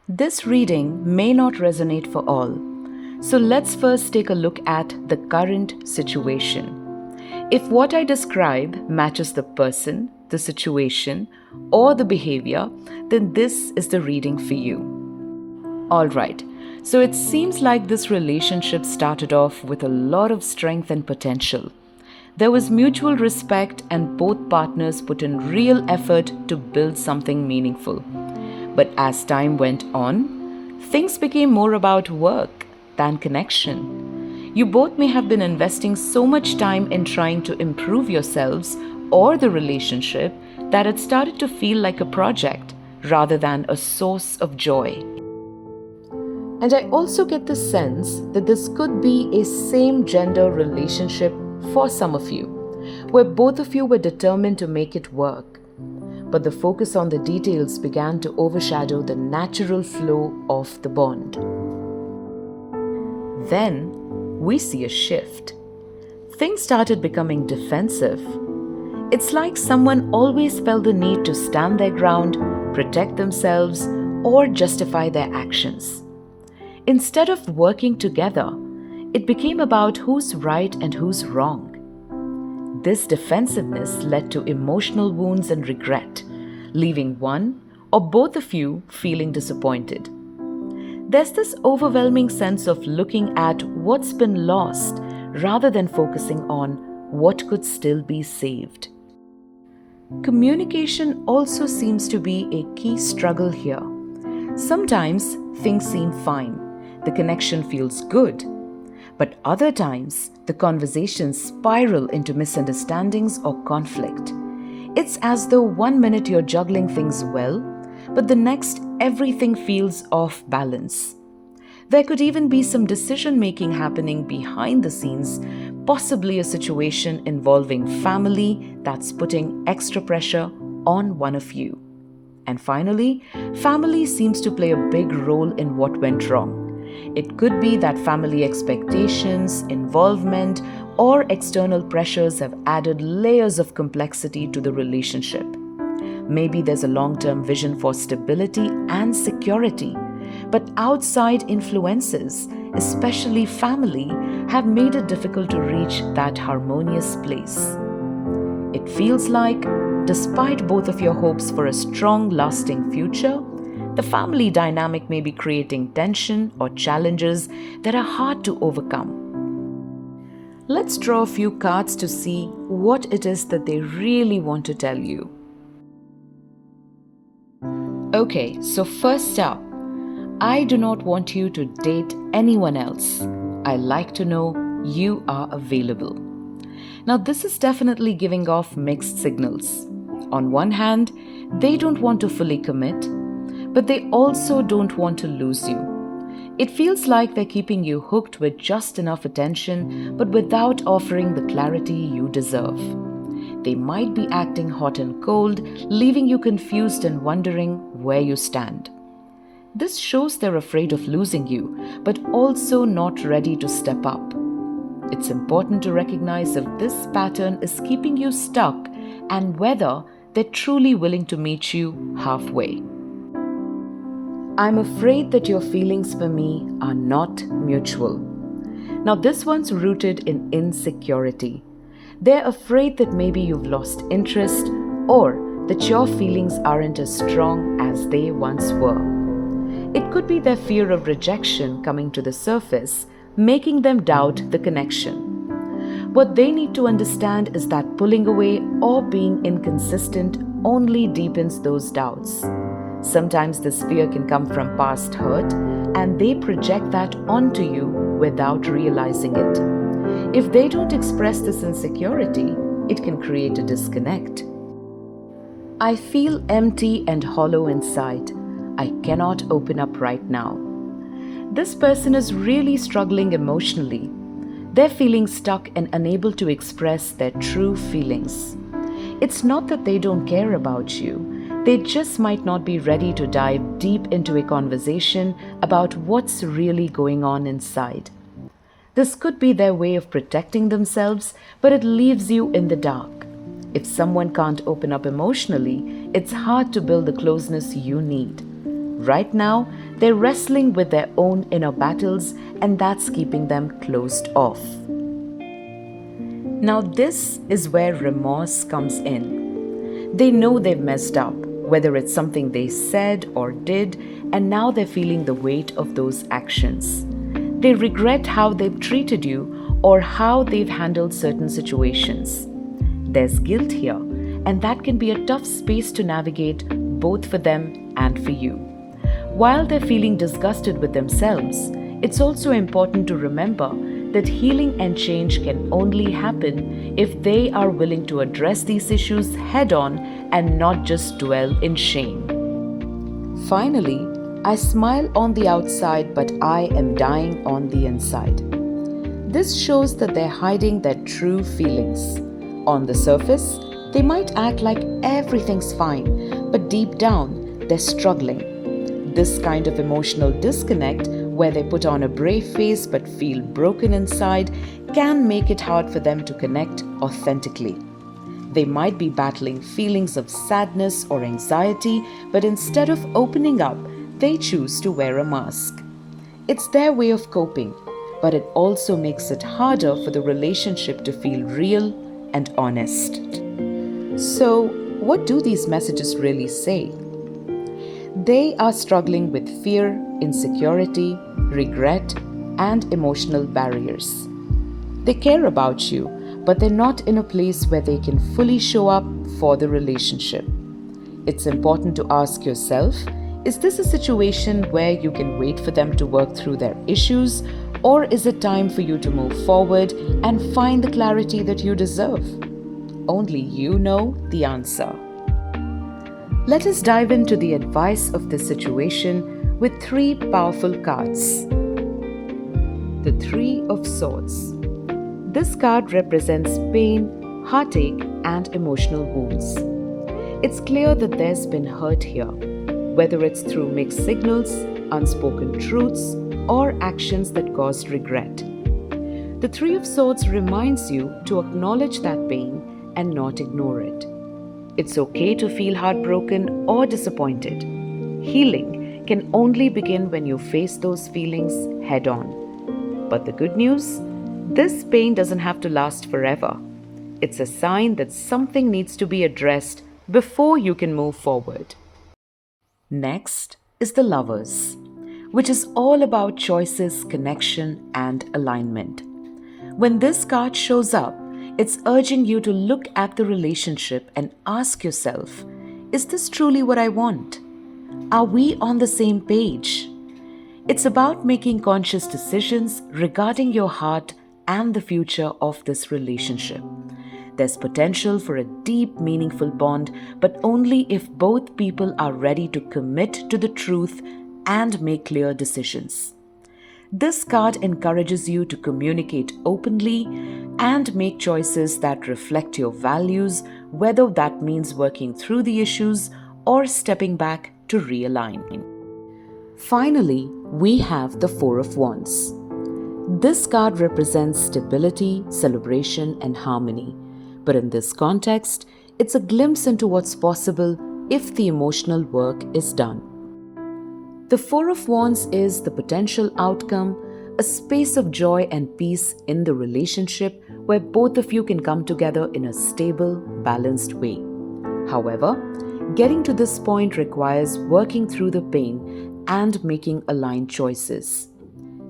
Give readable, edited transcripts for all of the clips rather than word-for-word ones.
This reading may not resonate for all, so let's first take a look at the current situation. If what I describe matches the person, the situation, or the behavior, then this is the reading for you. Alright, so it seems like this relationship started off with a lot of strength and potential. There was mutual respect, and both partners put in real effort to build something meaningful. But as time went on, things became more about work than connection. You both may have been investing so much time in trying to improve yourselves or the relationship that it started to feel like a project rather than a source of joy. And I also get the sense that this could be a same gender relationship for some of you, where both of you were determined to make it work. But the focus on the details began to overshadow the natural flow of the bond. Then we see a shift. Things started becoming defensive. It's like someone always felt the need to stand their ground, protect themselves, or justify their actions. Instead of working together, it became about who's right and who's wrong. This defensiveness led to emotional wounds and regret, leaving one or both of you feeling disappointed. There's this overwhelming sense of looking at what's been lost rather than focusing on what could still be saved. Communication also seems to be a key struggle here. Sometimes things seem fine, the connection feels good, but other times the conversations spiral into misunderstandings or conflict. It's as though one minute you're juggling things well, but the next everything feels off balance. There could even be some decision making happening behind the scenes, possibly a situation involving family that's putting extra pressure on one of you. And finally, family seems to play a big role in what went wrong. It could be that family expectations, involvement, or external pressures have added layers of complexity to the relationship. Maybe there's a long-term vision for stability and security, but outside influences, especially family, have made it difficult to reach that harmonious place. It feels like, despite both of your hopes for a strong, lasting future, the family dynamic may be creating tension or challenges that are hard to overcome. Let's draw a few cards to see what it is that they really want to tell you. Okay, so first up, I do not want you to date anyone else. I like to know you are available. Now, this is definitely giving off mixed signals. On one hand, they don't want to fully commit, but they also don't want to lose you. It feels like they're keeping you hooked with just enough attention, but without offering the clarity you deserve. They might be acting hot and cold, leaving you confused and wondering where you stand. This shows they're afraid of losing you, but also not ready to step up. It's important to recognize if this pattern is keeping you stuck and whether they're truly willing to meet you halfway. I'm afraid that your feelings for me are not mutual. Now, this one's rooted in insecurity. They're afraid that maybe you've lost interest or that your feelings aren't as strong as they once were. It could be their fear of rejection coming to the surface, making them doubt the connection. What they need to understand is that pulling away or being inconsistent only deepens those doubts. Sometimes this fear can come from past hurt, and they project that onto you without realizing it. If they don't express this insecurity, it can create a disconnect. I feel empty and hollow inside. I cannot open up right now. This person is really struggling emotionally. They're feeling stuck and unable to express their true feelings. It's not that they don't care about you. They just might not be ready to dive deep into a conversation about what's really going on inside. This could be their way of protecting themselves, but it leaves you in the dark. If someone can't open up emotionally, it's hard to build the closeness you need. Right now, They're wrestling with their own inner battles, and that's keeping them closed off. Now, this is where remorse comes in. They know they've messed up, whether it's something they said or did, and now they're feeling the weight of those actions. They regret how they've treated you or how they've handled certain situations. There's guilt here, and that can be a tough space to navigate both for them and for you. While they're feeling disgusted with themselves, it's also important to remember that healing and change can only happen if they are willing to address these issues head on and not just dwell in shame. Finally, I smile on the outside, but I am dying on the inside. This shows that they're hiding their true feelings. On the surface, they might act like everything's fine, but deep down, they're struggling. This kind of emotional disconnect, where they put on a brave face but feel broken inside, can make it hard for them to connect authentically. They might be battling feelings of sadness or anxiety, but instead of opening up, they choose to wear a mask. It's their way of coping, but it also makes it harder for the relationship to feel real and honest. So, what do these messages really say? They are struggling with fear, insecurity, regret, and emotional barriers. They care about you, but they're not in a place where they can fully show up for the relationship. It's important to ask yourself, is this a situation where you can wait for them to work through their issues, or is it time for you to move forward and find the clarity that you deserve? Only you know the answer. Let us dive into the advice of this situation with 3 powerful cards. The Three of Swords. This card represents pain, heartache, and emotional wounds. It's clear that there's been hurt here, whether it's through mixed signals, unspoken truths, or actions that caused regret. The Three of Swords reminds you to acknowledge that pain and not ignore it. It's okay to feel heartbroken or disappointed. Healing can only begin when you face those feelings head on. But the good news? This pain doesn't have to last forever. It's a sign that something needs to be addressed before you can move forward. Next is the Lovers, which is all about choices, connection, and alignment. When this card shows up, it's urging you to look at the relationship and ask yourself, is this truly what I want? Are we on the same page? It's about making conscious decisions regarding your heart and the future of this relationship. There's potential for a deep, meaningful bond, but only if both people are ready to commit to the truth and make clear decisions. This card encourages you to communicate openly and make choices that reflect your values, whether that means working through the issues or stepping back to realign. Finally, we have the Four of Wands. This card represents stability, celebration, and harmony. But in this context, it's a glimpse into what's possible if the emotional work is done. The Four of Wands is the potential outcome, a space of joy and peace in the relationship where both of you can come together in a stable, balanced way. However, getting to this point requires working through the pain and making aligned choices.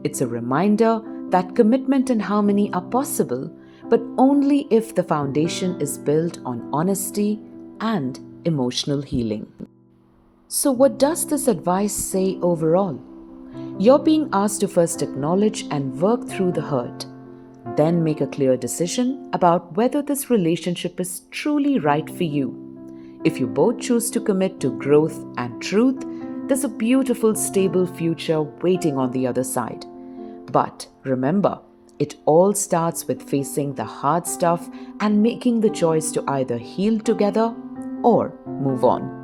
It's a reminder that commitment and harmony are possible, but only if the foundation is built on honesty and emotional healing. So, what does this advice say overall? You're being asked to first acknowledge and work through the hurt, then make a clear decision about whether this relationship is truly right for you. If you both choose to commit to growth and truth, there's a beautiful, stable future waiting on the other side. But remember, it all starts with facing the hard stuff and making the choice to either heal together or move on.